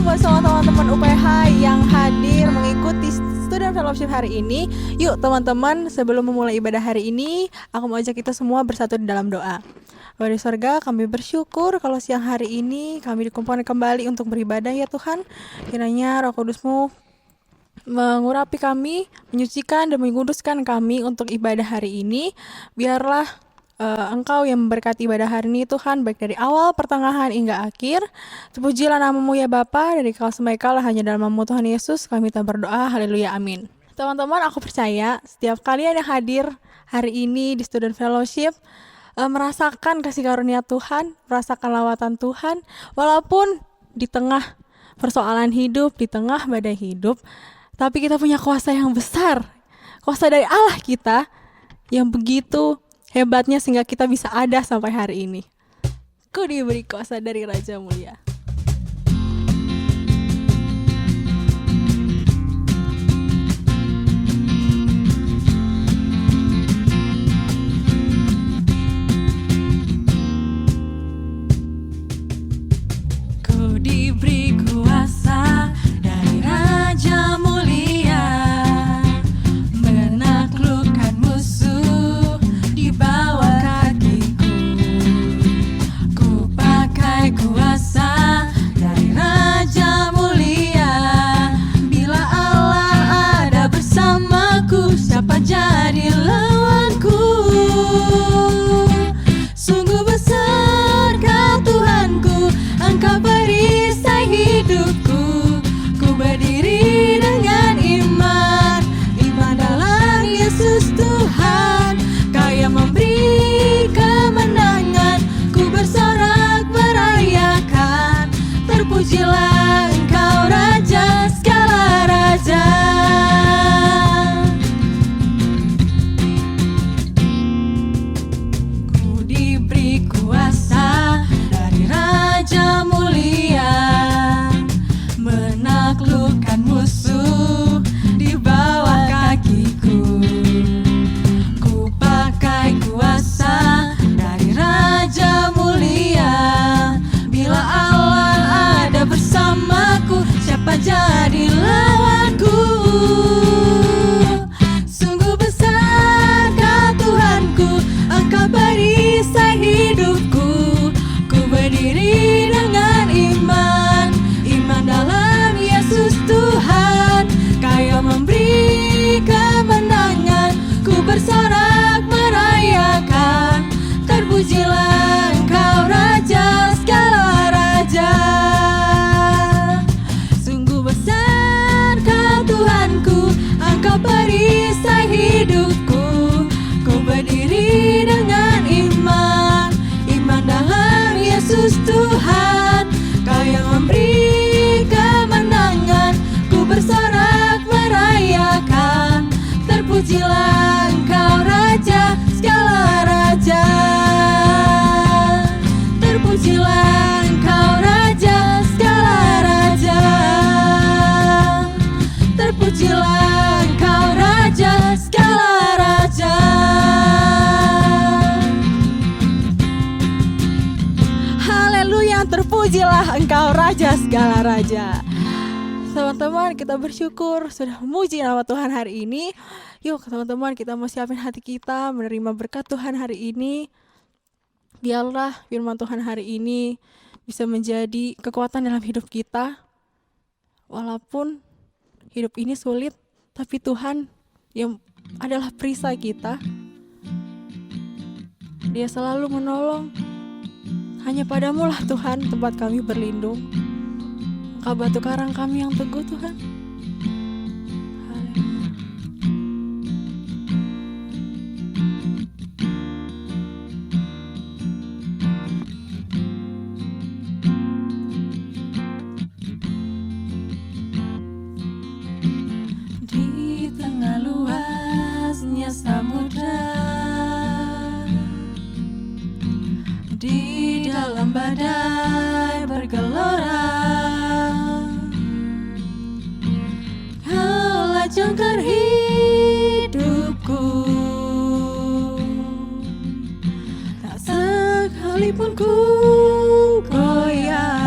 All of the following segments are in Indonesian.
buat semua teman-teman UPH yang hadir mengikuti Student Fellowship hari ini. Yuk teman-teman, sebelum memulai ibadah hari ini, aku mau ajak kita semua bersatu di dalam doa. Bapa di sorga, kami bersyukur kalau siang hari ini kami dikumpulkan kembali untuk beribadah ya Tuhan. Kiranya Roh Kudus-Mu mengurapi kami, menyucikan dan menguduskan kami untuk ibadah hari ini. Biarlah Engkau yang memberkati ibadah hari ini Tuhan, baik dari awal, pertengahan, hingga akhir. Terpujilah nama-Mu ya Bapa, dari kala sampai kala hanya dalam nama Tuhan Yesus kami telah berdoa, haleluya, amin. Teman-teman, aku percaya setiap kalian yang hadir hari ini di Student Fellowship merasakan kasih karunia Tuhan, merasakan lawatan Tuhan, walaupun di tengah persoalan hidup, di tengah badai hidup, tapi kita punya kuasa yang besar, kuasa dari Allah kita yang begitu hebatnya sehingga kita bisa ada sampai hari ini. Ku diberi kuasa dari Raja Mulia. Ku diberi kuasa dari Raja Mulia, menaklukkan musuh di bawah kakiku. Ku pakai kuasa dari Raja Mulia. Bila Allah ada bersamaku, siapa jadi lawanku? Sungguh besar Kau Tuhanku, Engkau perisai hidupku. Ku berdiri dengan iman, iman dalam Yesus Tuhan. Kau yang memberi kemenangan, ku bersorak merayakan. Terpujilah Engkau Raja segala raja. Ku diberi kuasa dari Raja Mulia, menaklukkan musuh di bawah kakiku. Ku pakai kuasa dari Raja Mulia. Bila Allah ada bersamaku, siapa jadi lawanku? Sungguh besar Kau Tuhanku, Engkau perisai hidupku. Ku berdiri dengan iman, iman dalam Yesus Tuhan. Kau yang memberi kemenangan, ku bersorak merayakan. Terpujilah Engkau Raja segala raja. Sungguh besar Kau Tuhanku, Engkau perisai hidupku. Ku berdiri dengan iman, iman dalam Yesus Tuhan. Kau yang memberi kemenangan, ku bersorak merayakan. Terpujilah Engkau Raja segala raja. Terpujilah Engkau Raja segala raja. Terpujilah Engkau Raja segala raja. Haleluya, terpujilah Engkau Raja segala raja. Teman-teman, kita bersyukur sudah memuji nama Tuhan hari ini. Yuk teman-teman, kita mau siapin hati kita menerima berkat Tuhan hari ini. Biarlah firman Tuhan hari ini bisa menjadi kekuatan dalam hidup kita. Walaupun hidup ini sulit, tapi Tuhan yang adalah perisai kita. Dia selalu menolong. Hanya padamu lah Tuhan tempat kami berlindung. Engkau batu karang kami yang teguh Tuhan. Haleluya. Di tengah luasnya samudra, di dalam badai bergelora, Kaulah jangkar hidupku. Tak sekalipun ku goyah,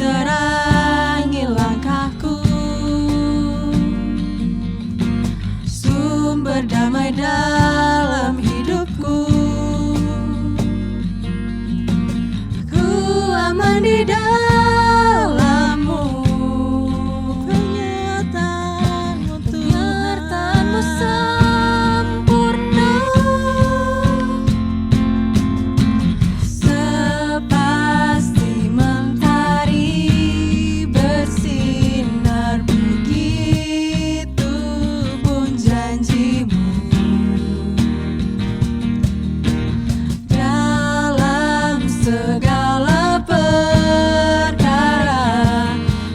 terangi langkahku, sumber damai dalam hidupku. Ku aman di dalam-Mu, penyertaan-Mu Tuhan, penyertaan-Mu sempurna, sepasti mentari bersinar, begitu pun janji-Mu. Dalam segala perkara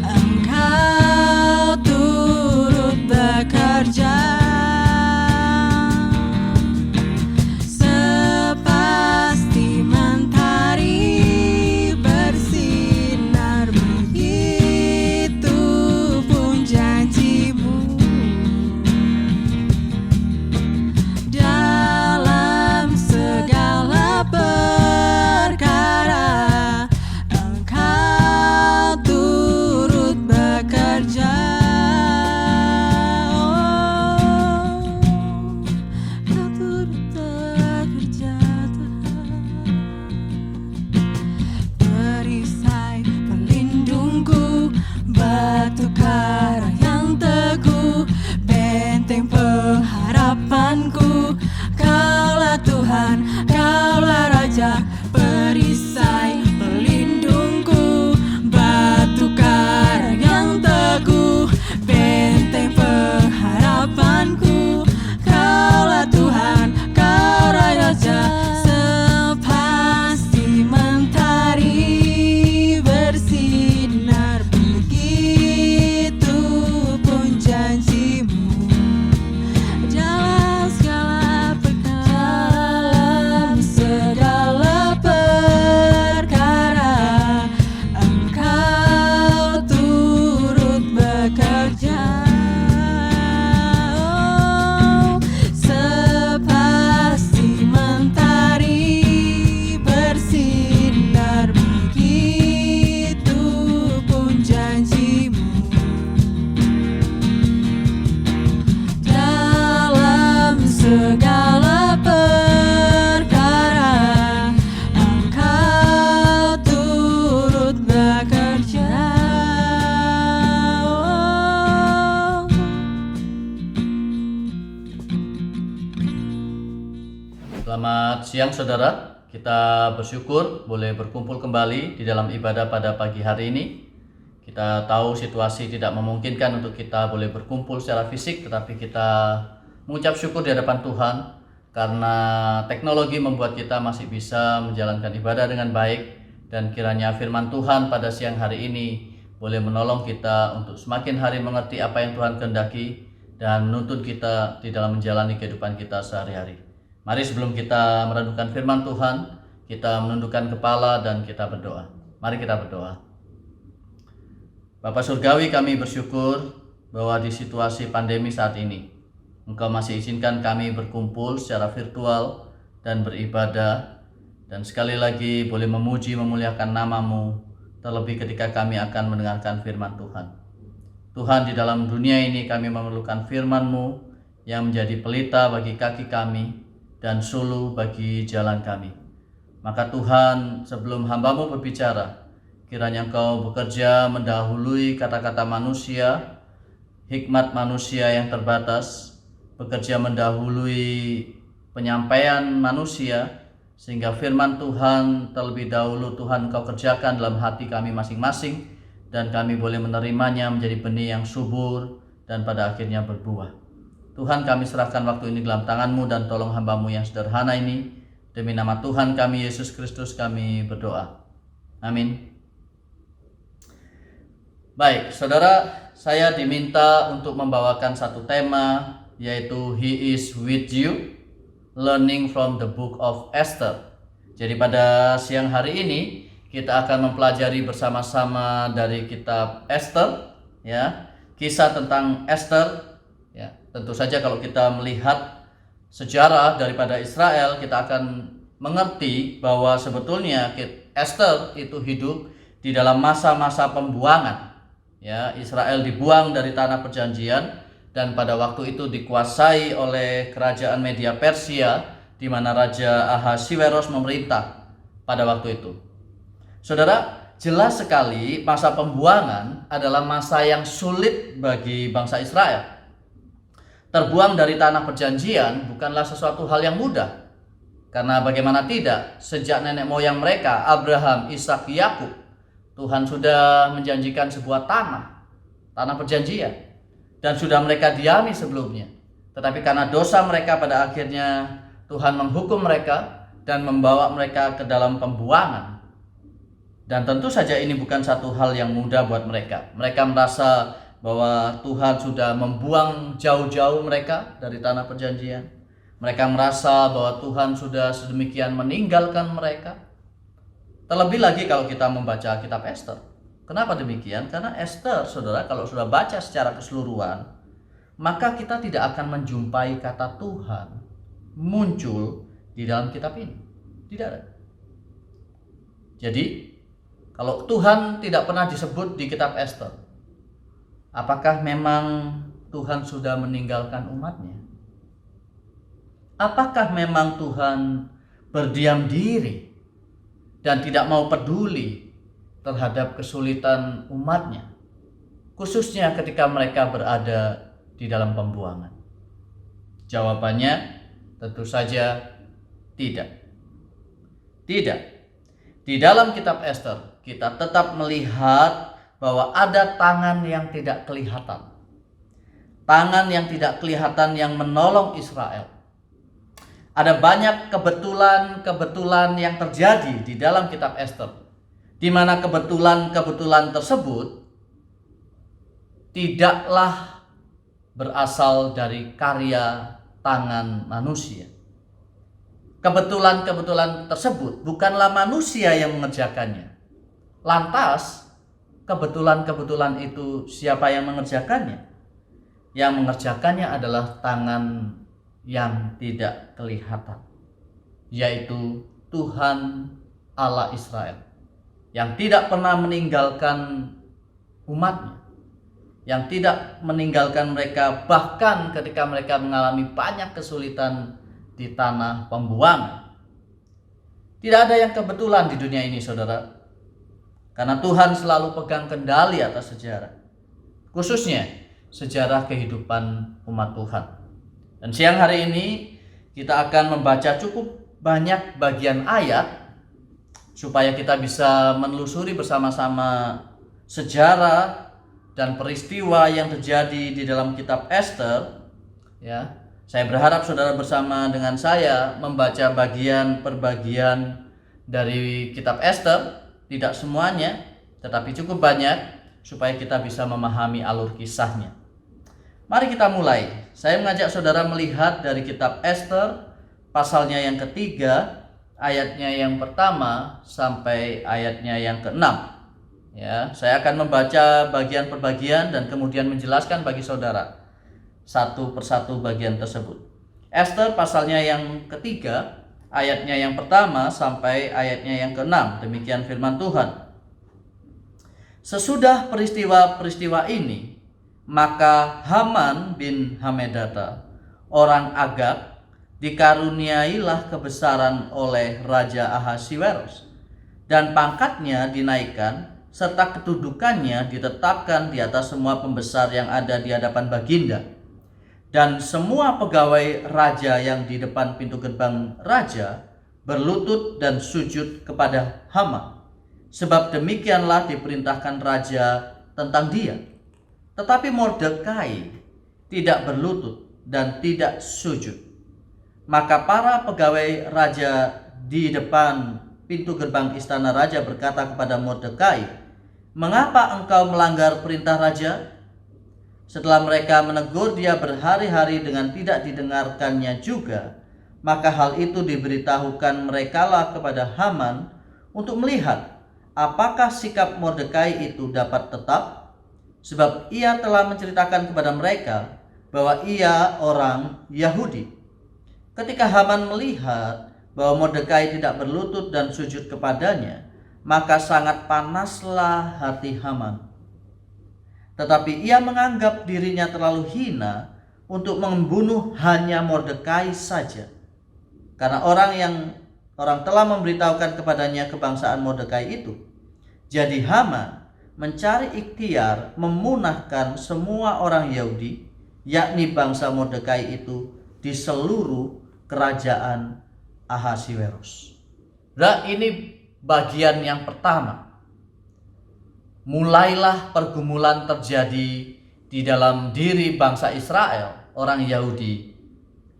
Engkau turut bekerja, sepasti mentari bersinar, begitu pun janji-Mu. Dalam segala perkara Engkau turut bekerja, Kau turut bekerja Tuhan. Perisai pelindungku, batu karang yang teguh, benteng pengharapanku. Kaulah Tuhan, Kaulah Raja, perisai pelindungku, batu karang yang teguh, benteng pengharapanku. Kaulah Tuhan, Kaulah Raja, sepasti mentari bersinar, begitu pun janji-Mu. Dalam segala perkara Engkau turut bekerja, sepasti mentari bersinar, begitu pun janji-Mu. Dalam segala perkara Engkau turut bekerja. Selamat siang saudara, kita bersyukur boleh berkumpul kembali di dalam ibadah pada pagi hari ini. Kita tahu situasi tidak memungkinkan untuk kita boleh berkumpul secara fisik, tetapi kita mengucap syukur di hadapan Tuhan karena teknologi membuat kita masih bisa menjalankan ibadah dengan baik, dan kiranya firman Tuhan pada siang hari ini boleh menolong kita untuk semakin hari mengerti apa yang Tuhan kehendaki dan menuntun kita di dalam menjalani kehidupan kita sehari-hari. Mari sebelum kita merenungkan firman Tuhan, kita menundukkan kepala dan kita berdoa. Mari kita berdoa. Bapa Surgawi, kami bersyukur bahwa di situasi pandemi saat ini Engkau masih izinkan kami berkumpul secara virtual dan beribadah, dan sekali lagi boleh memuji memuliakan nama-Mu, terlebih ketika kami akan mendengarkan firman Tuhan. Tuhan, di dalam dunia ini kami memerlukan firman-Mu yang menjadi pelita bagi kaki kami dan suluh bagi jalan kami. Maka Tuhan, sebelum hamba-Mu berbicara, kiranya Engkau bekerja mendahului kata-kata manusia, hikmat manusia yang terbatas, bekerja mendahului penyampaian manusia, sehingga firman Tuhan terlebih dahulu Tuhan Engkau kerjakan dalam hati kami masing-masing, dan kami boleh menerimanya menjadi benih yang subur dan pada akhirnya berbuah. Tuhan, kami serahkan waktu ini dalam tangan-Mu, dan tolong hamba-Mu yang sederhana ini, demi nama Tuhan kami Yesus Kristus kami berdoa. Amin. Baik, saudara, saya diminta untuk membawakan satu tema, yaitu He is with you, learning from the book of Esther. Jadi pada siang hari ini kita akan mempelajari bersama-sama dari kitab Esther, ya, kisah tentang Esther. Ya, tentu saja kalau kita melihat sejarah daripada Israel, kita akan mengerti bahwa sebetulnya Esther itu hidup di dalam masa-masa pembuangan. Ya, Israel dibuang dari tanah perjanjian dan pada waktu itu dikuasai oleh kerajaan Media Persia, di mana Raja Ahasiweros memerintah pada waktu itu. Saudara, jelas sekali masa pembuangan adalah masa yang sulit bagi bangsa Israel. Terbuang dari tanah perjanjian bukanlah sesuatu hal yang mudah. Karena bagaimana tidak, sejak nenek moyang mereka, Abraham, Ishak, Yakub, Tuhan sudah menjanjikan sebuah tanah perjanjian, dan sudah mereka diami sebelumnya. Tetapi karena dosa mereka, pada akhirnya Tuhan menghukum mereka dan membawa mereka ke dalam pembuangan. Dan tentu saja ini bukan satu hal yang mudah buat mereka. Mereka merasa bahwa Tuhan sudah membuang jauh-jauh mereka dari tanah perjanjian. Mereka merasa bahwa Tuhan sudah sedemikian meninggalkan mereka. Terlebih lagi kalau kita membaca kitab Ester. Kenapa demikian? Karena Ester, saudara, kalau sudah baca secara keseluruhan, maka kita tidak akan menjumpai kata Tuhan muncul di dalam kitab ini. Tidak ada. Jadi, kalau Tuhan tidak pernah disebut di kitab Ester, apakah memang Tuhan sudah meninggalkan umatnya? Apakah memang Tuhan berdiam diri dan tidak mau peduli terhadap kesulitan umatnya, khususnya ketika mereka berada di dalam pembuangan? Jawabannya tentu saja tidak. Tidak. Di dalam kitab Ester kita tetap melihat bahwa ada tangan yang tidak kelihatan. Tangan yang tidak kelihatan yang menolong Israel. Ada banyak kebetulan yang terjadi di dalam kitab Ester, di mana kebetulan tersebut tidaklah berasal dari karya tangan manusia. Kebetulan tersebut bukanlah manusia yang mengerjakannya. Lantas, kebetulan itu siapa yang mengerjakannya? Yang mengerjakannya adalah tangan yang tidak kelihatan, yaitu Tuhan Allah Israel, yang tidak pernah meninggalkan umatnya, yang tidak meninggalkan mereka bahkan ketika mereka mengalami banyak kesulitan di tanah pembuangan. Tidak ada yang kebetulan di dunia ini, saudara. Karena Tuhan selalu pegang kendali atas sejarah, khususnya sejarah kehidupan umat Tuhan. Dan siang hari ini kita akan membaca cukup banyak bagian ayat supaya kita bisa menelusuri bersama-sama sejarah dan peristiwa yang terjadi di dalam kitab Ester. Ya, saya berharap saudara bersama dengan saya membaca bagian per bagian dari kitab Ester. Tidak semuanya, tetapi cukup banyak supaya kita bisa memahami alur kisahnya. Mari kita mulai. Saya mengajak saudara melihat dari kitab Ester, pasalnya yang ketiga, ayatnya yang pertama sampai ayatnya yang keenam. Ya, saya akan membaca bagian per bagian dan kemudian menjelaskan bagi saudara satu persatu bagian tersebut. Ester pasalnya yang ketiga, ayatnya yang pertama sampai ayatnya yang keenam. Demikian firman Tuhan. Sesudah peristiwa-peristiwa ini, maka Haman bin Hamedata, orang Agag, dikaruniailah kebesaran oleh Raja Ahasiweros, dan pangkatnya dinaikkan, serta kedudukannya ditetapkan di atas semua pembesar yang ada di hadapan Baginda. Dan semua pegawai raja yang di depan pintu gerbang raja berlutut dan sujud kepada Haman, sebab demikianlah diperintahkan raja tentang dia. Tetapi Mordekai tidak berlutut dan tidak sujud. Maka para pegawai raja di depan pintu gerbang istana raja berkata kepada Mordekai, "Mengapa engkau melanggar perintah raja?" Setelah mereka menegur dia berhari-hari dengan tidak didengarkannya juga, maka hal itu diberitahukan merekalah kepada Haman untuk melihat apakah sikap Mordekai itu dapat tetap, sebab ia telah menceritakan kepada mereka bahwa ia orang Yahudi. Ketika Haman melihat bahwa Mordekai tidak berlutut dan sujud kepadanya, maka sangat panaslah hati Haman. Tetapi ia menganggap dirinya terlalu hina untuk membunuh hanya Mordekai saja, karena orang telah memberitahukan kepadanya kebangsaan Mordekai itu. Jadi Haman mencari ikhtiar memunahkan semua orang Yahudi, yakni bangsa Mordekai itu, di seluruh kerajaan Ahasiweros. Nah, ini bagian yang pertama. Mulailah pergumulan terjadi di dalam diri bangsa Israel, orang Yahudi,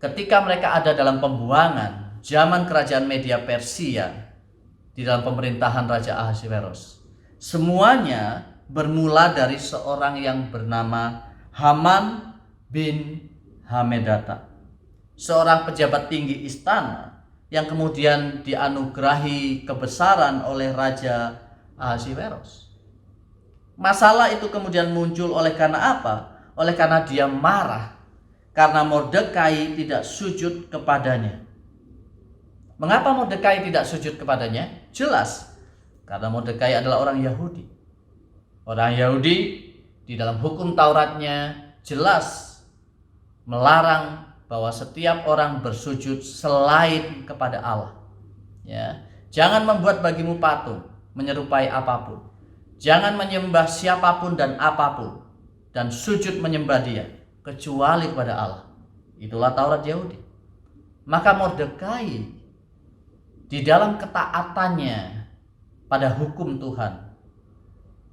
ketika mereka ada dalam pembuangan zaman kerajaan Media Persia di dalam pemerintahan Raja Ahasiweros. Semuanya bermula dari seorang yang bernama Haman bin Hamedata, seorang pejabat tinggi istana yang kemudian dianugerahi kebesaran oleh Raja Ahasiweros. Masalah itu kemudian muncul oleh karena apa? Oleh karena dia marah karena Mordekai tidak sujud kepadanya. Mengapa Mordekai tidak sujud kepadanya? Jelas, karena Mordekai adalah orang Yahudi. Orang Yahudi di dalam hukum Tauratnya jelas melarang bahwa setiap orang bersujud selain kepada Allah. Ya, jangan membuat bagimu patung menyerupai apapun. Jangan menyembah siapapun dan apapun dan sujud menyembah dia kecuali kepada Allah. Itulah Taurat Yahudi. Maka Mordekai di dalam ketaatannya pada hukum Tuhan,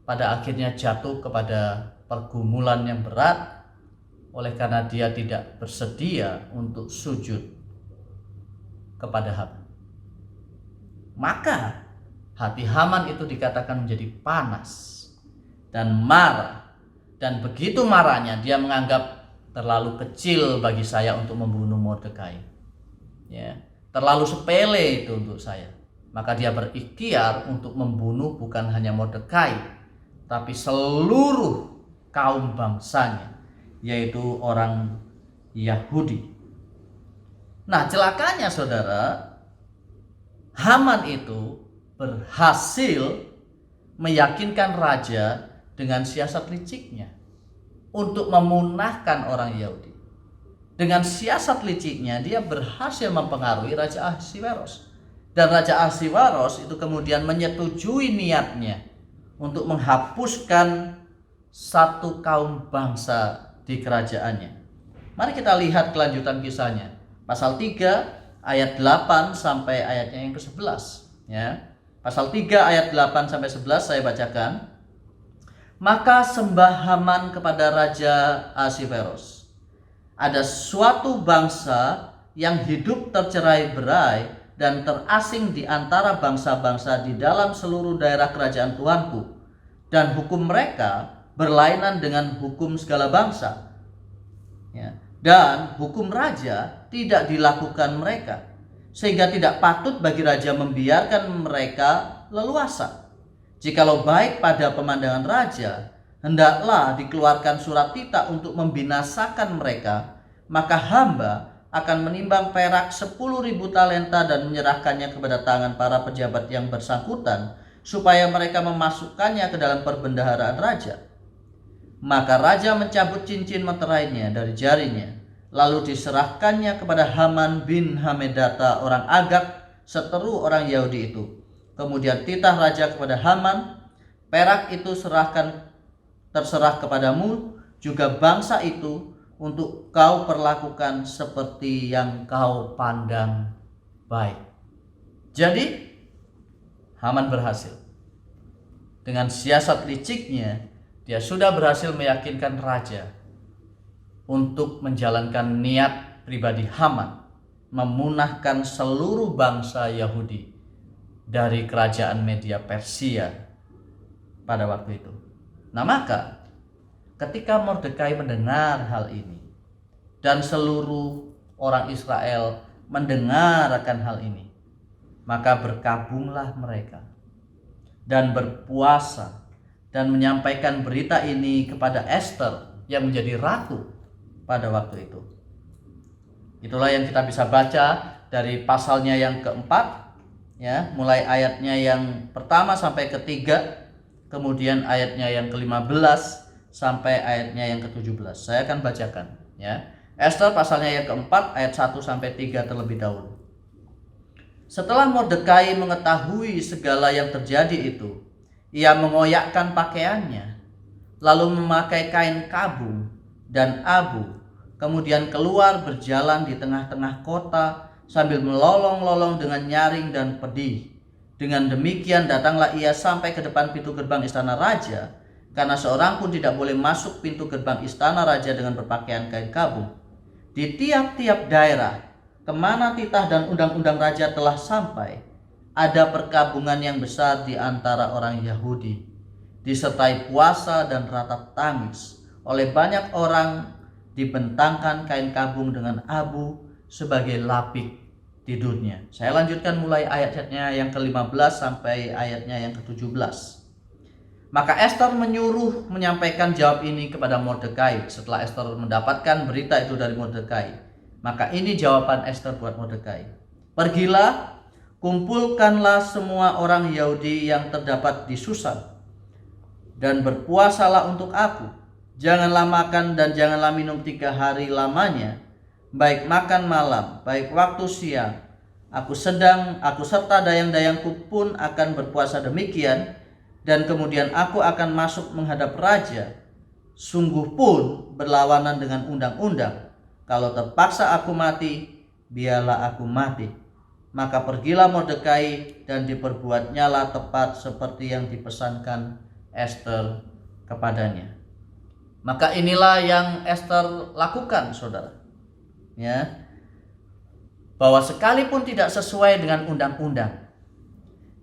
pada akhirnya jatuh kepada pergumulan yang berat oleh karena dia tidak bersedia untuk sujud kepada Haman. Maka hati Haman itu dikatakan menjadi panas dan marah, dan begitu marahnya dia menganggap terlalu kecil bagi saya untuk membunuh Mordekai. Ya, terlalu sepele itu untuk saya. Maka dia berikhtiar untuk membunuh bukan hanya Mordekai, tapi seluruh kaum bangsanya, yaitu orang Yahudi. Nah, celakanya saudara, Haman itu berhasil meyakinkan raja dengan siasat liciknya untuk memunahkan orang Yahudi. Dengan siasat liciknya dia berhasil mempengaruhi Raja Ahasiweros. Dan Raja Ahasiweros itu kemudian menyetujui niatnya untuk menghapuskan satu kaum bangsa di kerajaannya. Mari kita lihat kelanjutan kisahnya. Pasal 3 ayat 8 sampai ayatnya yang ke-11, ya. Pasal 3 ayat 8 sampai 11 saya bacakan. Maka sembah Haman kepada Raja Ahasiweros. Ada suatu bangsa yang hidup tercerai-berai dan terasing di antara bangsa-bangsa di dalam seluruh daerah kerajaan Tuanku, dan hukum mereka berlainan dengan hukum segala bangsa. Ya. Dan hukum raja tidak dilakukan mereka, sehingga tidak patut bagi raja membiarkan mereka leluasa. Jikalau baik pada pemandangan raja, hendaklah dikeluarkan surat titah untuk membinasakan mereka, maka hamba akan menimbang perak 10.000 talenta dan menyerahkannya kepada tangan para pejabat yang bersangkutan, supaya mereka memasukkannya ke dalam perbendaharaan raja. Maka raja mencabut cincin meterainya dari jarinya, lalu diserahkannya kepada Haman bin Hamedata, orang Agag, seteru orang Yahudi itu. Kemudian titah raja kepada Haman, perak itu terserah kepadamu, juga bangsa itu, untuk kau perlakukan seperti yang kau pandang baik. Jadi Haman berhasil. Dengan siasat liciknya, dia sudah berhasil meyakinkan raja untuk menjalankan niat pribadi Haman, memunahkan seluruh bangsa Yahudi dari kerajaan Media Persia pada waktu itu. Nah, maka ketika Mordekai mendengar hal ini dan seluruh orang Israel mendengar akan hal ini, maka berkabunglah mereka dan berpuasa dan menyampaikan berita ini kepada Esther yang menjadi ratu pada waktu itu. Itulah yang kita bisa baca dari pasalnya yang keempat Ya, mulai ayatnya yang pertama sampai ketiga, kemudian ayatnya yang ke-15 sampai ayatnya yang ke-17. Saya akan bacakan, ya. Ester pasalnya yang keempat ayat 1 sampai 3 terlebih dahulu. Setelah Mordekai mengetahui segala yang terjadi itu, ia mengoyakkan pakaiannya, lalu memakai kain kabung dan abu, kemudian keluar berjalan di tengah-tengah kota sambil melolong-lolong dengan nyaring dan pedih. Dengan demikian datanglah ia sampai ke depan pintu gerbang istana raja, karena seorang pun tidak boleh masuk pintu gerbang istana raja dengan berpakaian kain kabung. Di tiap-tiap daerah kemana titah dan undang-undang raja telah sampai, ada perkabungan yang besar di antara orang Yahudi, disertai puasa dan ratap tangis. Oleh banyak orang dibentangkan kain kabung dengan abu sebagai lapik tidurnya. Saya lanjutkan mulai ayatnya yang ke-15 sampai ayatnya yang ke-17. Maka Ester menyuruh menyampaikan jawab ini kepada Mordekai. Setelah Ester mendapatkan berita itu dari Mordekai, maka ini jawaban Ester buat Mordekai. Pergilah, kumpulkanlah semua orang Yahudi yang terdapat di Susan, dan berpuasalah untuk aku. Janganlah makan dan janganlah minum 3 hari lamanya, baik makan malam, baik waktu siang. Aku serta dayang-dayangku pun akan berpuasa demikian, dan kemudian aku akan masuk menghadap raja. Sungguh pun berlawanan dengan undang-undang. Kalau terpaksa aku mati, biarlah aku mati. Maka pergilah Mordekai dan diperbuatnyalah tepat seperti yang dipesankan Ester kepadanya. Maka inilah yang Ester lakukan, saudara. Ya, bahwa sekalipun tidak sesuai dengan undang-undang,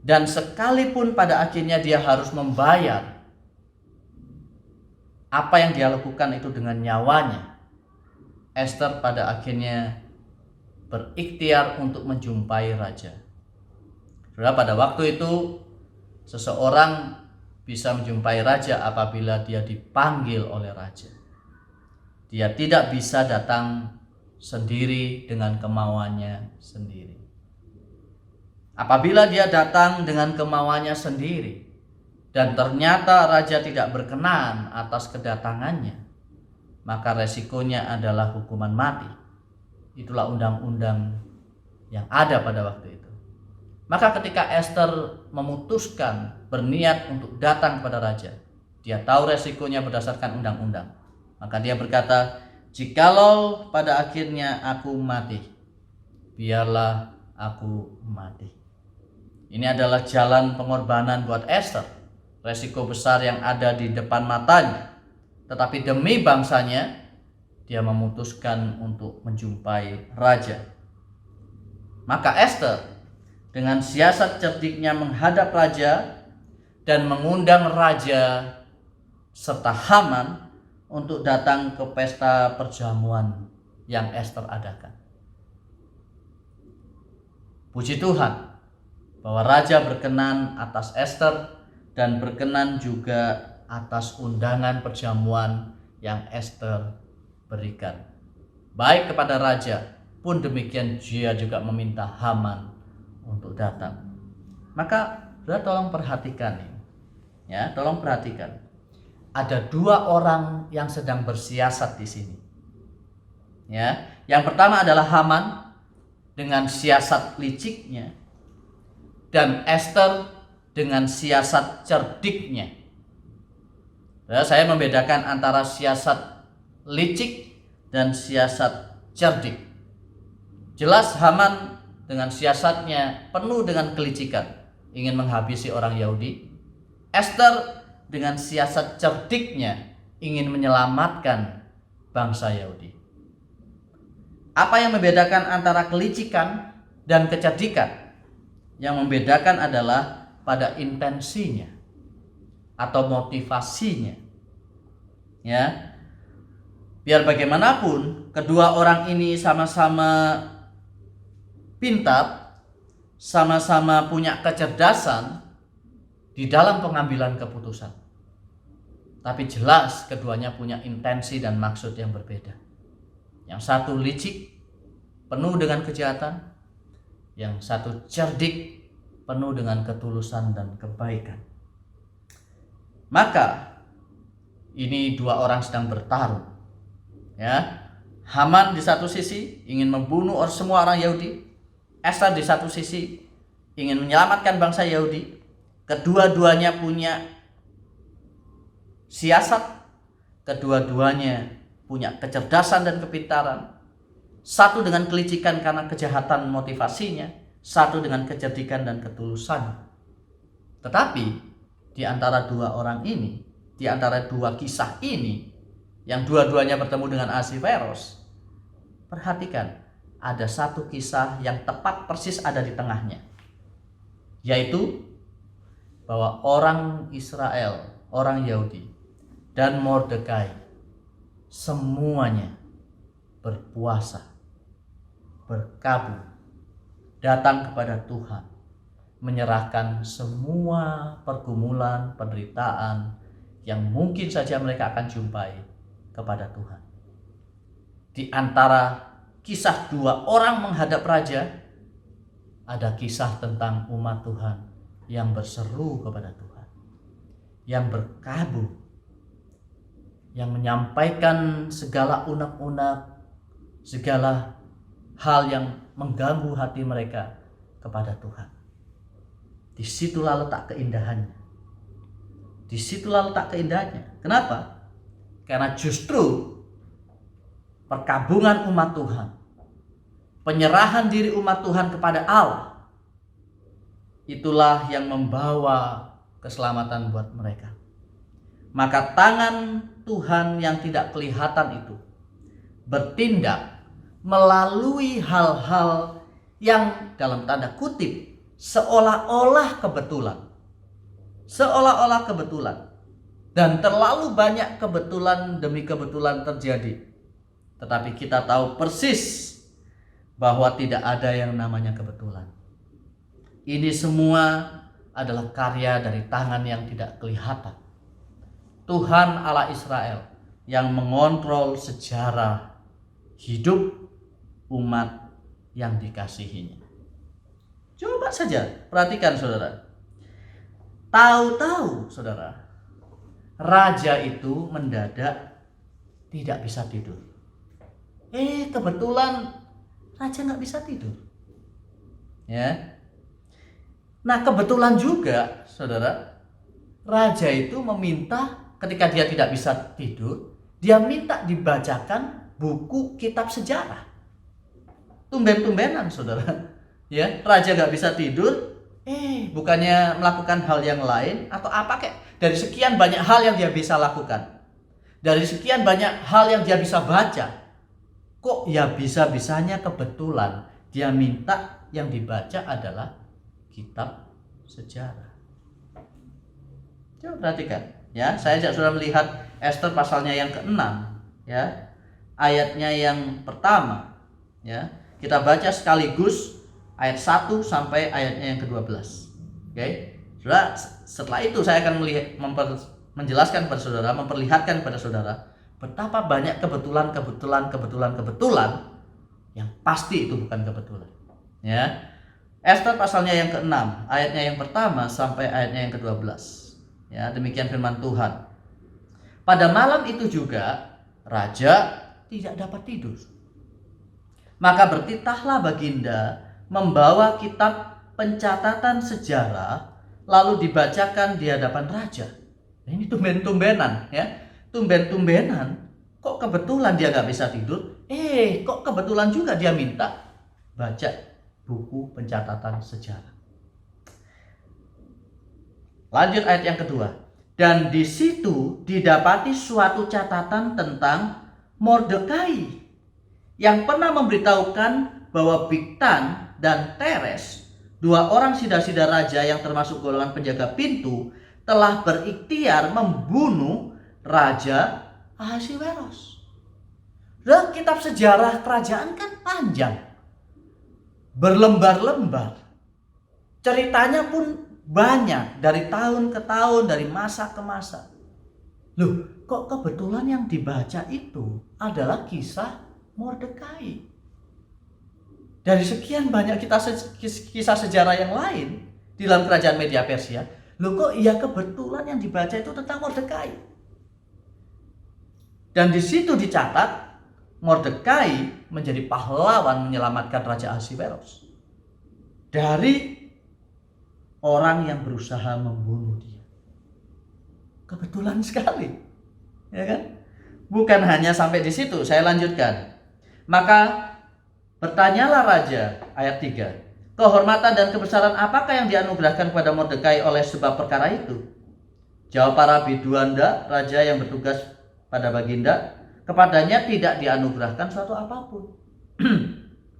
dan sekalipun pada akhirnya dia harus membayar apa yang dia lakukan itu dengan nyawanya, Ester pada akhirnya berikhtiar untuk menjumpai raja. Saudara, pada waktu itu seseorang bisa menjumpai raja apabila dia dipanggil oleh raja. Dia tidak bisa datang sendiri dengan kemauannya sendiri. Apabila dia datang dengan kemauannya sendiri dan ternyata raja tidak berkenan atas kedatangannya, maka resikonya adalah hukuman mati. Itulah undang-undang yang ada pada waktu itu. Maka ketika Ester memutuskan berniat untuk datang kepada raja, dia tahu resikonya berdasarkan undang-undang. Maka dia berkata, "Jikalau pada akhirnya aku mati, biarlah aku mati." Ini adalah jalan pengorbanan buat Ester. Resiko besar yang ada di depan matanya. Tetapi demi bangsanya, dia memutuskan untuk menjumpai raja. Maka Ester dengan siasat cerdiknya menghadap raja dan mengundang raja serta Haman untuk datang ke pesta perjamuan yang Ester adakan. Puji Tuhan bahwa raja berkenan atas Ester dan berkenan juga atas undangan perjamuan yang Ester berikan. Baik kepada raja pun demikian, dia juga meminta Haman untuk datang. Maka tolong perhatikan ini. Ya, tolong perhatikan. Ada 2 orang yang sedang bersiasat di sini. Ya, yang pertama adalah Haman dengan siasat liciknya, dan Ester dengan siasat cerdiknya. Saya membedakan antara siasat licik dan siasat cerdik. Jelas Haman dengan siasatnya penuh dengan kelicikan, ingin menghabisi orang Yahudi. Ester dengan siasat cerdiknya ingin menyelamatkan bangsa Yahudi. Apa yang membedakan antara kelicikan dan kecerdikan? Yang membedakan adalah pada intensinya atau motivasinya. Ya. Biar bagaimanapun, kedua orang ini sama-sama pintar, sama-sama punya kecerdasan di dalam pengambilan keputusan. Tapi jelas keduanya punya intensi dan maksud yang berbeda. Yang satu licik, penuh dengan kejahatan. Yang satu cerdik, penuh dengan ketulusan dan kebaikan. Maka ini dua orang sedang bertarung. Ya, Haman di satu sisi ingin membunuh semua orang Yahudi. Ester di satu sisi ingin menyelamatkan bangsa Yahudi. Kedua-duanya punya siasat, kedua-duanya punya kecerdasan dan kepintaran. Satu dengan kelicikan karena kejahatan motivasinya, satu dengan kecerdikan dan ketulusan. Tetapi di antara dua orang ini, di antara dua kisah ini, yang dua-duanya bertemu dengan Ahasveros, perhatikan, ada satu kisah yang tepat persis ada di tengahnya, yaitu bahwa orang Israel, orang Yahudi, dan Mordekai semuanya berpuasa, berkabung, datang kepada Tuhan, menyerahkan semua pergumulan, penderitaan yang mungkin saja mereka akan jumpai kepada Tuhan. Di antara kisah dua orang menghadap raja, ada kisah tentang umat Tuhan yang berseru kepada Tuhan, yang berkabung, yang menyampaikan segala unek-unek, segala hal yang mengganggu hati mereka kepada Tuhan. Disitulah letak keindahannya. Disitulah letak keindahannya. Kenapa? Karena justru perkabungan umat Tuhan, penyerahan diri umat Tuhan kepada Allah, itulah yang membawa keselamatan buat mereka. Maka tangan Tuhan yang tidak kelihatan itu bertindak melalui hal-hal yang dalam tanda kutip seolah-olah kebetulan. Seolah-olah kebetulan. Dan terlalu banyak kebetulan demi kebetulan terjadi. Tetapi kita tahu persis bahwa tidak ada yang namanya kebetulan. Ini semua adalah karya dari tangan yang tidak kelihatan. Tuhan Allah Israel yang mengontrol sejarah hidup umat yang dikasihinya. Coba saja perhatikan saudara. Tahu-tahu saudara, raja itu mendadak tidak bisa tidur. Kebetulan raja nggak bisa tidur. Ya. Nah kebetulan juga saudara, raja itu meminta ketika dia tidak bisa tidur, dia minta dibacakan buku kitab sejarah. Tumben-tumbenan saudara. Ya, raja nggak bisa tidur, bukannya melakukan hal yang lain atau apa kek? Dari sekian banyak hal yang dia bisa lakukan, dari sekian banyak hal yang dia bisa baca, kok ya bisa-bisanya kebetulan dia minta yang dibaca adalah kitab sejarah. Coba perhatikan, ya. Saya ajak saudara melihat Ester pasalnya yang ke-6, ya, ayatnya yang pertama, ya. Kita baca sekaligus ayat 1 sampai ayatnya yang ke-12. Oke. Saudara, setelah itu saya akan menjelaskan kepada saudara, memperlihatkan kepada saudara betapa banyak kebetulan yang pasti itu bukan kebetulan. Ya. Ester pasalnya yang ke-6, ayatnya yang pertama sampai ayatnya yang ke-12. Ya, demikian firman Tuhan. Pada malam itu juga raja tidak dapat tidur. Maka bertitahlah baginda membawa kitab pencatatan sejarah lalu dibacakan di hadapan raja. Ini tumben-tumbenan, ya. Tumben-tumbenan. Kok kebetulan dia nggak bisa tidur? Kok kebetulan juga dia minta baca buku pencatatan sejarah. Lanjut ayat yang kedua. Dan di situ didapati suatu catatan tentang Mordekai yang pernah memberitahukan bahwa Bigtan dan Teres, dua orang sida-sida raja yang termasuk golongan penjaga pintu, telah berikhtiar membunuh Raja Ahasveros. Dan kitab sejarah kerajaan kan panjang, berlembar-lembar. Ceritanya pun banyak, dari tahun ke tahun, dari masa ke masa. Loh, kok kebetulan yang dibaca itu adalah kisah Mordekai? Dari sekian banyak kisah sejarah yang lain, di dalam kerajaan Media Persia. Loh kok iya kebetulan yang dibaca itu tentang Mordekai. Dan di situ dicatat Mordekai menjadi pahlawan menyelamatkan Raja Ahasveros dari orang yang berusaha membunuh dia. Kebetulan sekali, ya kan? Bukan hanya sampai di situ, saya lanjutkan. Maka bertanyalah raja, ayat 3. Kehormatan dan kebesaran apakah yang dianugerahkan kepada Mordekai oleh sebab perkara itu? Jawab para biduanda, raja yang bertugas pada baginda, kepadanya tidak dianugerahkan suatu apapun.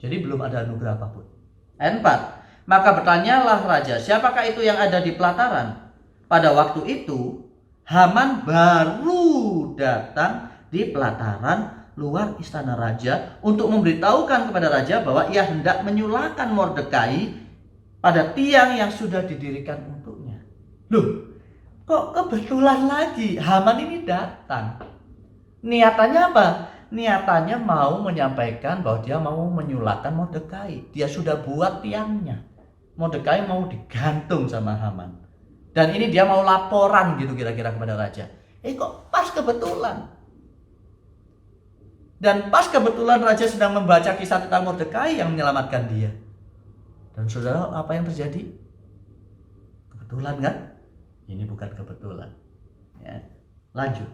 Jadi belum ada anugerah apapun. Ayat 4. Maka bertanyalah raja, siapakah itu yang ada di pelataran? Pada waktu itu Haman baru datang di pelataran luar istana raja untuk memberitahukan kepada raja bahwa ia hendak menyulahkan Mordekai pada tiang yang sudah didirikan untuknya. Loh, kok kebetulan lagi Haman ini datang? Niatannya apa? Niatannya mau menyampaikan bahwa dia mau menyulahkan Mordekai. Dia sudah buat tiangnya. Mordekai mau digantung sama Haman. Dan ini dia mau laporan gitu kira-kira kepada raja. Kok pas kebetulan. Dan pas kebetulan raja sedang membaca kisah tentang Mordekai yang menyelamatkan dia. Dan saudara, apa yang terjadi? Kebetulan kan? Ini bukan kebetulan. Ya. Lanjut.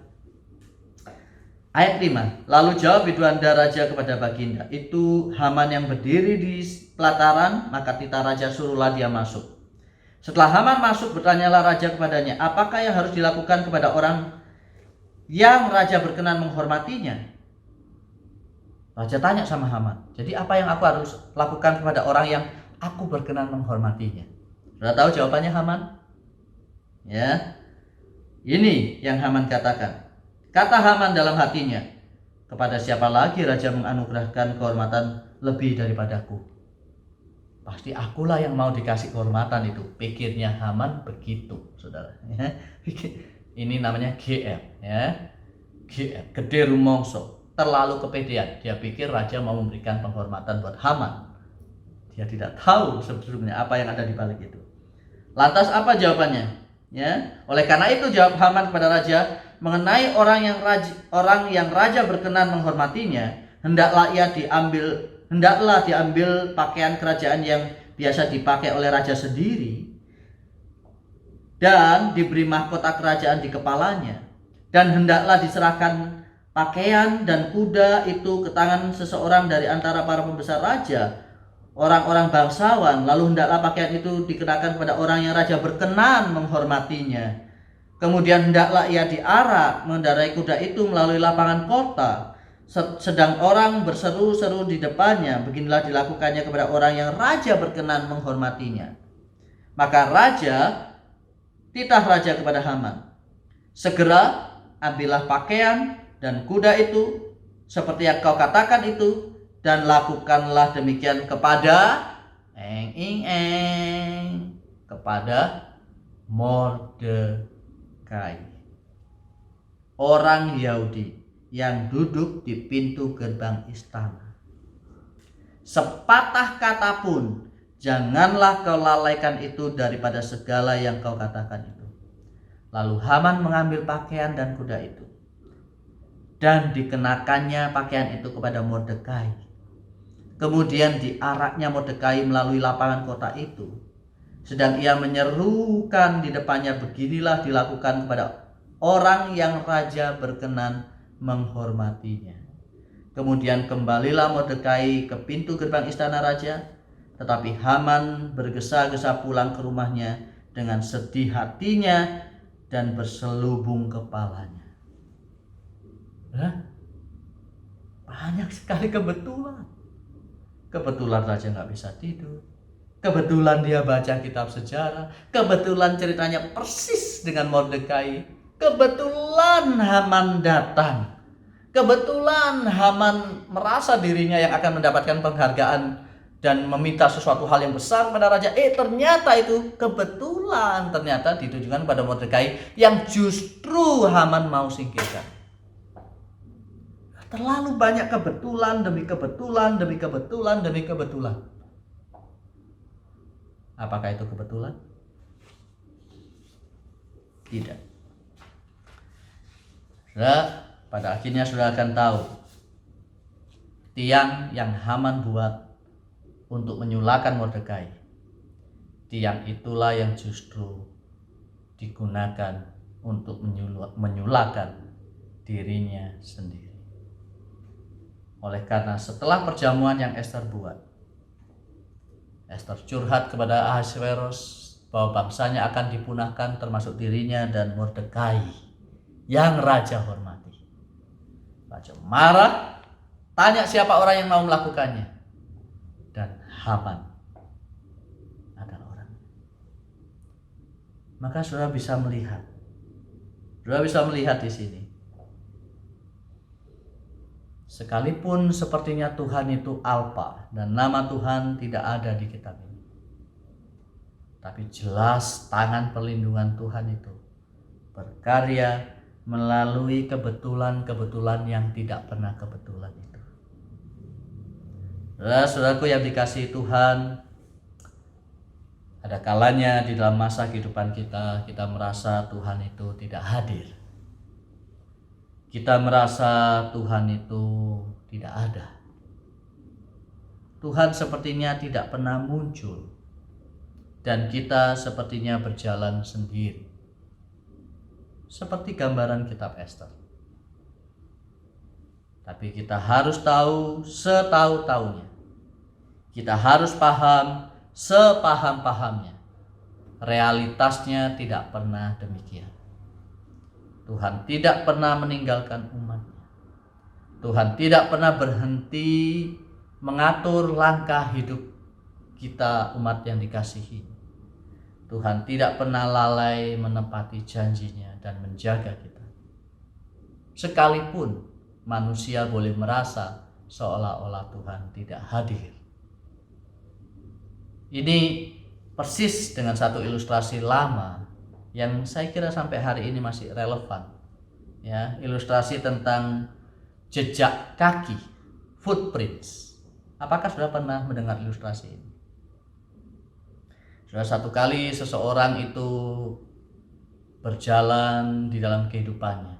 Ayat 5. Lalu jawab biduanda raja kepada baginda, itu Haman yang berdiri di pelataran, maka titah raja suruhlah dia masuk. Setelah Haman masuk, bertanyalah raja kepadanya, apakah yang harus dilakukan kepada orang yang raja berkenan menghormatinya? Raja tanya sama Haman, jadi apa yang aku harus lakukan kepada orang yang aku berkenan menghormatinya? Sudah tahu jawabannya Haman? Ya, ini yang Haman katakan. Kata Haman dalam hatinya, kepada siapa lagi raja menganugerahkan kehormatan lebih daripadaku? Pasti akulah yang mau dikasih kehormatan itu. Pikirnya Haman begitu, saudara. Ya. Ini namanya GR, ya. GR, gede rumongso, terlalu kepedean. Dia pikir raja mau memberikan penghormatan buat Haman. Dia tidak tahu sebetulnya apa yang ada di balik itu. Lantas apa jawabannya? Ya, oleh karena itu jawab Haman kepada raja mengenai orang yang raja berkenan menghormatinya, hendaklah diambil pakaian kerajaan yang biasa dipakai oleh raja sendiri dan diberi mahkota kerajaan di kepalanya, dan hendaklah diserahkan pakaian dan kuda itu ke tangan seseorang dari antara para pembesar raja, orang-orang bangsawan, lalu hendaklah pakaian itu dikenakan kepada orang yang raja berkenan menghormatinya. Kemudian hendaklah ia diarak mengendarai kuda itu melalui lapangan kota, sedang orang berseru-seru di depannya. Beginilah dilakukannya kepada orang yang raja berkenan menghormatinya. Maka titah raja kepada Haman, segera ambillah pakaian dan kuda itu seperti yang kau katakan itu, dan lakukanlah demikian kepada kepada Mordekai, orang Yahudi yang duduk di pintu gerbang istana. Sepatah kata pun janganlah kau lalaikan itu daripada segala yang kau katakan itu. Lalu Haman mengambil pakaian dan kuda itu, dan dikenakannya pakaian itu kepada Mordekai. Kemudian diaraknya Mordekai melalui lapangan kota itu, sedang ia menyerukan di depannya, beginilah dilakukan kepada orang yang raja berkenan menghormatinya. Kemudian kembalilah Mordekai ke pintu gerbang istana raja, tetapi Haman bergesa-gesa pulang ke rumahnya dengan sedih hatinya dan berselubung kepalanya. Banyak sekali kebetulan. Kebetulan raja nggak bisa tidur. Kebetulan dia baca kitab sejarah. Kebetulan ceritanya persis dengan Mordekai. Kebetulan Haman datang. Kebetulan Haman merasa dirinya yang akan mendapatkan penghargaan dan meminta sesuatu hal yang besar pada raja. Ternyata itu kebetulan, ternyata ditujukan pada Mordekai yang justru Haman mau singkirkan. Terlalu banyak kebetulan demi kebetulan demi kebetulan demi kebetulan. Apakah itu kebetulan? Tidak. Saudara, pada akhirnya saudara akan tahu tiang yang Haman buat untuk menyulakan Mordekai, tiang itulah yang justru digunakan untuk menyulakan dirinya sendiri. Oleh karena setelah perjamuan yang Esther buat, Esther curhat kepada Ahasveros bahwa bangsanya akan dipunahkan termasuk dirinya dan Mordekai yang raja hormati. Raja marah, tanya siapa orang yang mau melakukannya, dan Haman adalah orang. Maka saudara bisa melihat di sini, sekalipun sepertinya Tuhan itu Alfa dan nama Tuhan tidak ada di kitab ini, tapi jelas tangan perlindungan Tuhan itu berkarya melalui kebetulan-kebetulan yang tidak pernah kebetulan itu. Saudaraku yang dikasihi Tuhan, ada kalanya di dalam masa kehidupan kita merasa Tuhan itu tidak hadir. Kita merasa Tuhan itu tidak ada. Tuhan sepertinya tidak pernah muncul, dan kita sepertinya berjalan sendiri. Seperti gambaran kitab Esther. Tapi kita harus tahu setahu-tahunya. Kita harus paham sepaham-pahamnya. Realitasnya tidak pernah demikian. Tuhan tidak pernah meninggalkan umatnya. Tuhan tidak pernah berhenti mengatur langkah hidup kita, umat yang dikasihi. Tuhan tidak pernah lalai menepati janjinya dan menjaga kita. Sekalipun manusia boleh merasa seolah-olah Tuhan tidak hadir. Ini persis dengan satu ilustrasi lama yang saya kira sampai hari ini masih relevan. Ya, ilustrasi tentang jejak kaki, footprints. Apakah sudah pernah mendengar ilustrasi ini? Sudah satu kali seseorang itu berjalan di dalam kehidupannya.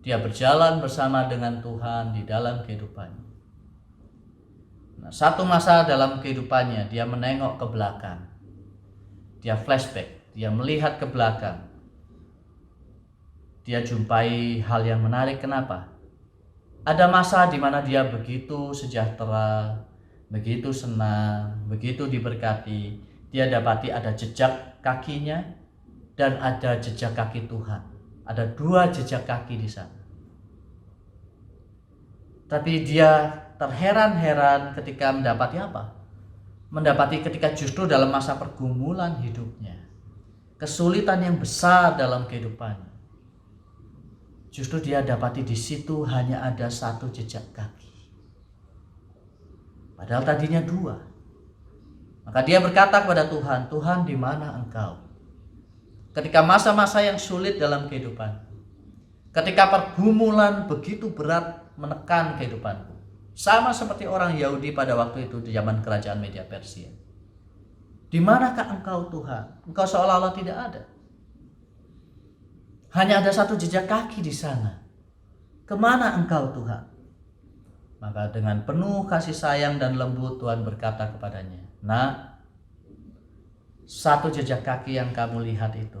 Dia berjalan bersama dengan Tuhan di dalam kehidupannya. Nah, satu masa dalam kehidupannya dia menengok ke belakang. Dia flashback, dia melihat ke belakang. Dia jumpai hal yang menarik. Kenapa? Ada masa di mana dia begitu sejahtera, begitu senang, begitu diberkati. Dia dapati ada jejak kakinya dan ada jejak kaki Tuhan. Ada dua jejak kaki di sana. Tapi dia terheran-heran ketika mendapati apa? Mendapati ketika justru dalam masa pergumulan hidupnya, kesulitan yang besar dalam kehidupannya, justru dia dapati di situ hanya ada satu jejak kaki. Padahal tadinya dua. Maka dia berkata kepada Tuhan, Tuhan, di mana Engkau? Ketika masa-masa yang sulit dalam kehidupan, ketika pergumulan begitu berat menekan kehidupanku, sama seperti orang Yahudi pada waktu itu di zaman kerajaan Media Persia. Di manakah Engkau Tuhan? Engkau seolah-olah tidak ada. Hanya ada satu jejak kaki di sana. Kemana Engkau Tuhan? Maka dengan penuh kasih sayang dan lembut Tuhan berkata kepadanya, Nak, satu jejak kaki yang kamu lihat itu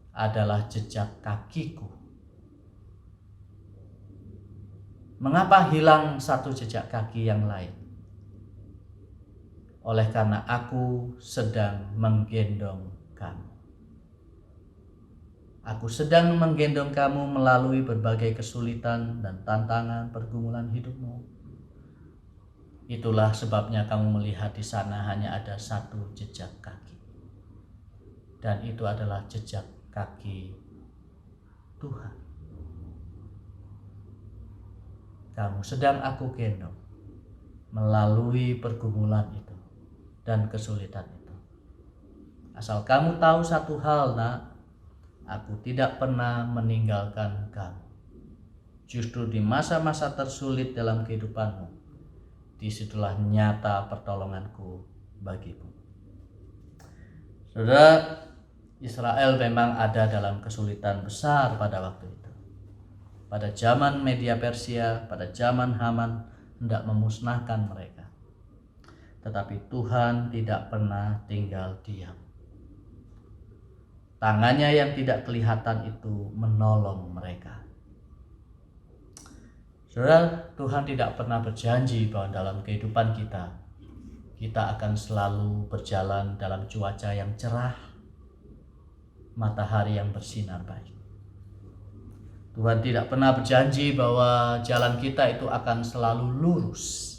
adalah jejak kakiku. Mengapa hilang satu jejak kaki yang lain? Oleh karena aku sedang menggendong kamu. Aku sedang menggendong kamu melalui berbagai kesulitan dan tantangan pergumulan hidupmu. Itulah sebabnya kamu melihat di sana hanya ada satu jejak kaki. Dan itu adalah jejak kaki Tuhan. Kamu sedang aku gendong melalui pergumulan itu dan kesulitan itu. Asal kamu tahu satu hal, Nak, aku tidak pernah meninggalkan kamu. Justru di masa-masa tersulit dalam kehidupanmu, disitulah nyata pertolonganku bagimu. Saudara Israel memang ada dalam kesulitan besar pada waktu itu. Pada zaman Media Persia, pada zaman Haman hendak memusnahkan mereka. Tetapi Tuhan tidak pernah tinggal diam. Tangannya yang tidak kelihatan itu menolong mereka. Saudara, Tuhan tidak pernah berjanji bahwa dalam kehidupan kita akan selalu berjalan dalam cuaca yang cerah, matahari yang bersinar baik. Tuhan tidak pernah berjanji bahwa jalan kita itu akan selalu lurus.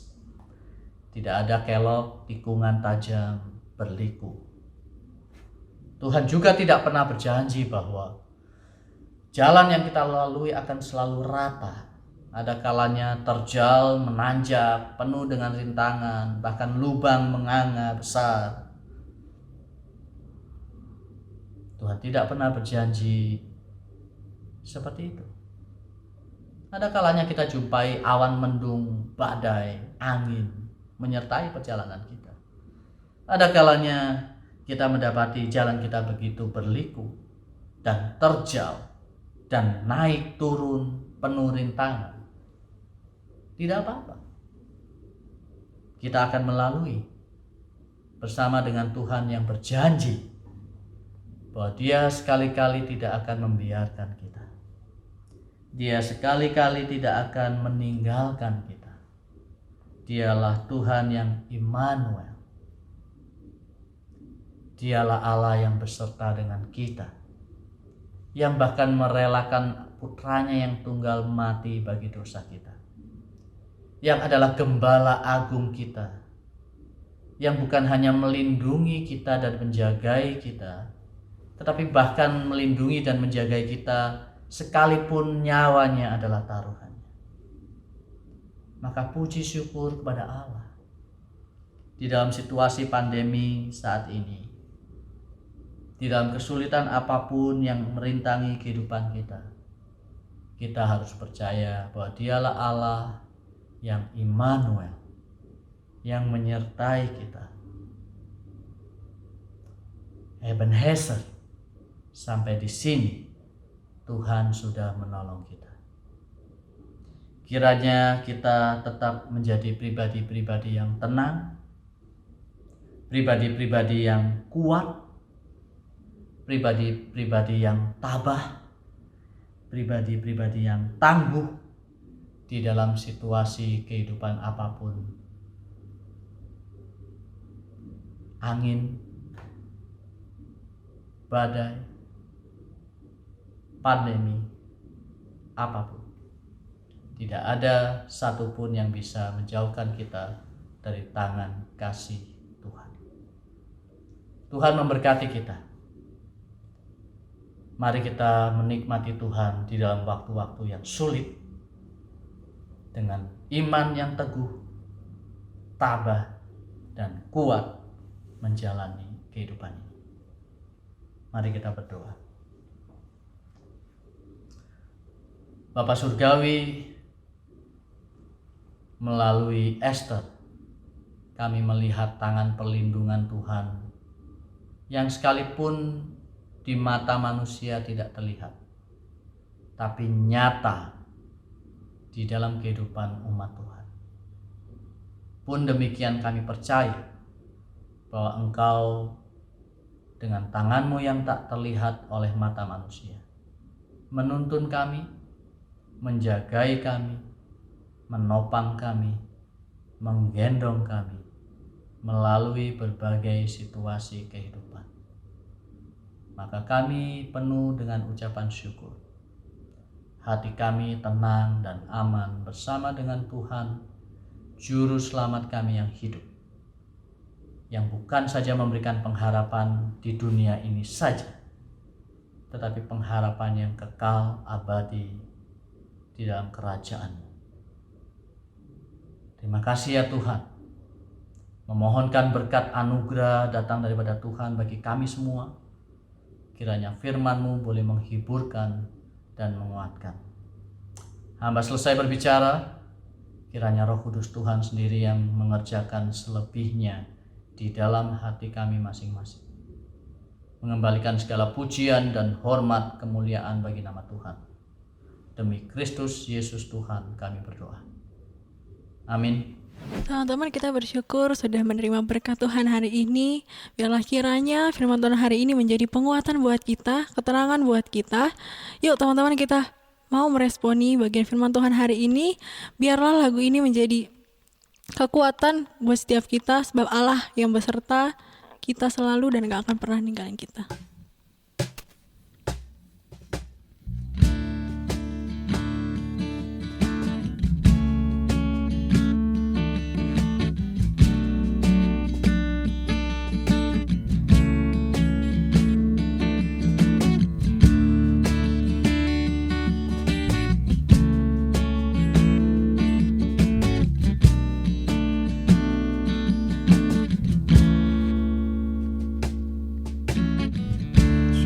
Tidak ada kelok, tikungan tajam, berliku. Tuhan juga tidak pernah berjanji bahwa jalan yang kita lalui akan selalu rata. Ada kalanya terjal, menanjak, penuh dengan rintangan, bahkan lubang menganga besar. Tuhan tidak pernah berjanji seperti itu. Ada kalanya kita jumpai awan mendung, badai, angin menyertai perjalanan kita. Ada kalanya kita mendapati jalan kita begitu berliku dan terjal dan naik turun penuh rintangan. Tidak apa-apa. Kita akan melalui bersama dengan Tuhan yang berjanji bahwa Dia sekali-kali tidak akan membiarkan kita. Dia sekali-kali tidak akan meninggalkan kita. Dialah Tuhan yang Immanuel. Dialah Allah yang beserta dengan kita, yang bahkan merelakan putranya yang tunggal mati bagi dosa kita, yang adalah gembala agung kita, yang bukan hanya melindungi kita dan menjagai kita, tetapi bahkan melindungi dan menjagai kita sekalipun nyawanya adalah taruhannya. Maka puji syukur kepada Allah. Di dalam situasi pandemi saat ini, di dalam kesulitan apapun yang merintangi kehidupan kita harus percaya bahwa Dialah Allah yang Immanuel, yang menyertai kita. Ebenezer, sampai di sini Tuhan sudah menolong kita. Kiranya kita tetap menjadi pribadi-pribadi yang tenang, pribadi-pribadi yang kuat, pribadi-pribadi yang tabah, pribadi-pribadi yang tangguh di dalam situasi kehidupan apapun. Angin, badai, pandemi, apapun. Tidak ada satupun yang bisa menjauhkan kita dari tangan kasih Tuhan. Tuhan memberkati kita. Mari kita menikmati Tuhan di dalam waktu-waktu yang sulit dengan iman yang teguh, tabah, dan kuat menjalani kehidupan ini. Mari kita berdoa. Bapa Surgawi, melalui Esther kami melihat tangan perlindungan Tuhan yang sekalipun di mata manusia tidak terlihat, tapi nyata di dalam kehidupan umat Tuhan. Pun demikian kami percaya bahwa Engkau dengan tangan-Mu yang tak terlihat oleh mata manusia menuntun kami, menjagai kami, menopang kami, menggendong kami melalui berbagai situasi kehidupan. Maka kami penuh dengan ucapan syukur. Hati kami tenang dan aman bersama dengan Tuhan, Juru Selamat kami yang hidup, yang bukan saja memberikan pengharapan di dunia ini saja, tetapi pengharapan yang kekal abadi di dalam kerajaan-Mu. Terima kasih ya Tuhan. Memohonkan berkat anugerah datang daripada Tuhan bagi kami semua. Kiranya firman-Mu boleh menghiburkan dan menguatkan. Hamba selesai berbicara, kiranya Roh Kudus Tuhan sendiri yang mengerjakan selebihnya di dalam hati kami masing-masing. mengembalikan segala pujian dan hormat kemuliaan bagi nama Tuhan. Demi Kristus Yesus Tuhan kami berdoa. Amin. Teman-teman, kita bersyukur sudah menerima berkat Tuhan hari ini. Biarlah kiranya firman Tuhan hari ini menjadi penguatan buat kita, keterangan buat kita. Yuk teman-teman, kita mau meresponi bagian firman Tuhan hari ini. Biarlah lagu ini menjadi kekuatan buat setiap kita, sebab Allah yang beserta kita selalu dan gak akan pernah ninggalin kita.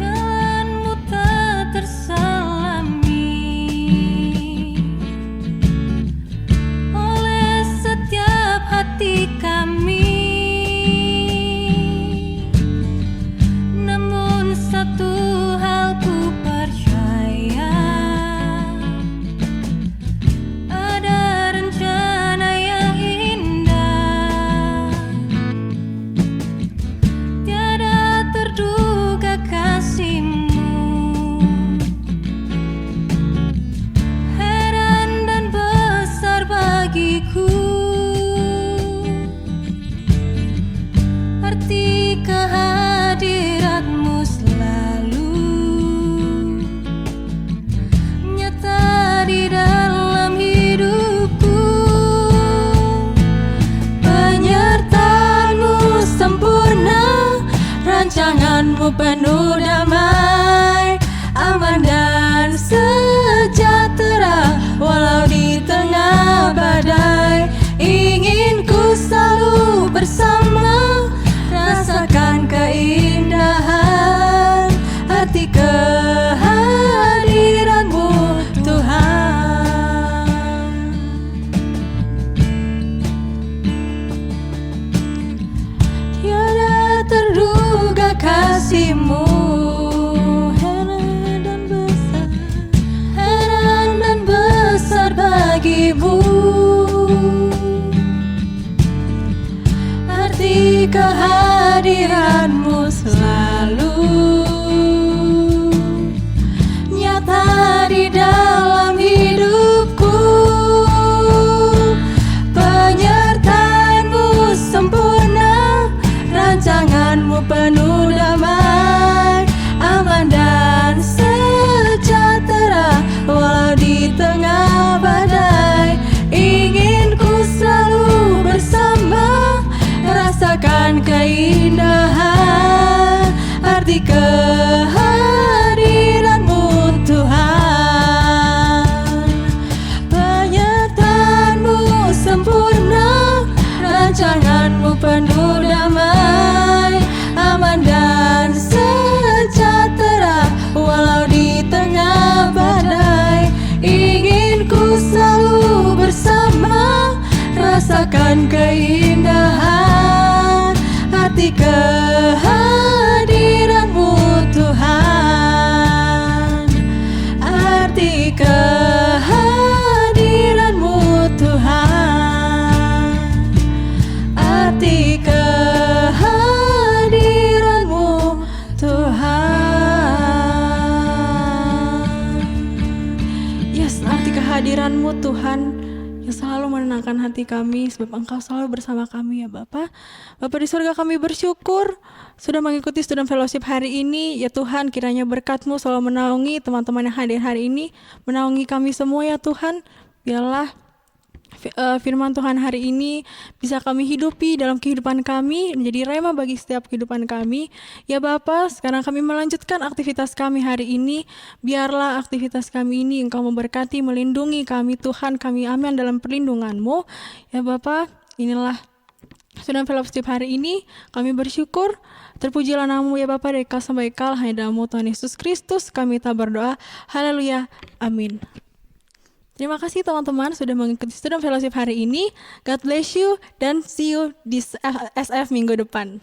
Jalanmu tak terselami oleh setiap hati kami, namun satu hal ku percaya, ada rencana yang indah, tiada terduga kasih-Mu, heran dan besar bagiku, arti kehadirat-Mu selalu nyata di dalam hidupku. Penyertaan-Mu sempurna, rancangan-Mu penuh damai, aman dan sejahtera walau di tengah badai. Ingin ku selalu bersama, rasakan keindahan arti kehadiran-Mu Tuhan. Tiada terduga kasih-Mu, heran dan besar bagi-Mu, arti kehadiran-Mu selalu nyata di dalam hidupku. Penyertaan-Mu sempurna, rancangan-Mu penuh damai, aman dan sejahtera walau di tengah badai. Ingin ku selalu bersama, rasakan keindahan arti kehadiran-Mu Tuhan. Penyertaan-Mu sempurna, rancangan-Mu penuh damai, aman dan sejahtera walau di tengah badai. Ingin ku selalu bersama, rasakan keindahan arti kehadiran-Mu Tuhan, arti kehadiran-Mu Tuhan, arti kehadiran-Mu Tuhan. Yes, arti kehadiran-Mu Tuhan yang selalu menenangkan hati kami, sebab Engkau selalu bersama kami ya Bapa. Bapa di surga, kami bersyukur sudah mengikuti student fellowship hari ini. Ya Tuhan, kiranya berkat-Mu selalu menaungi teman-teman yang hadir hari ini, menaungi kami semua ya Tuhan. Biarlah firman Tuhan hari ini bisa kami hidupi dalam kehidupan kami, menjadi rema bagi setiap kehidupan kami. Ya Bapa, sekarang kami melanjutkan aktivitas kami hari ini. Biarlah aktivitas kami ini Engkau memberkati, melindungi kami Tuhan. Kami aman dalam perlindungan-Mu. Ya Bapa, inilah student fellowship hari ini. Kami bersyukur. Terpujilah nama-Mu ya Bapa, dari kal sampai kal. Hanya dalam Tuhan Yesus Kristus kami tak berdoa. Haleluya. Amin. Terima kasih teman-teman sudah mengikuti student fellowship hari ini. God bless you dan see you di SF minggu depan.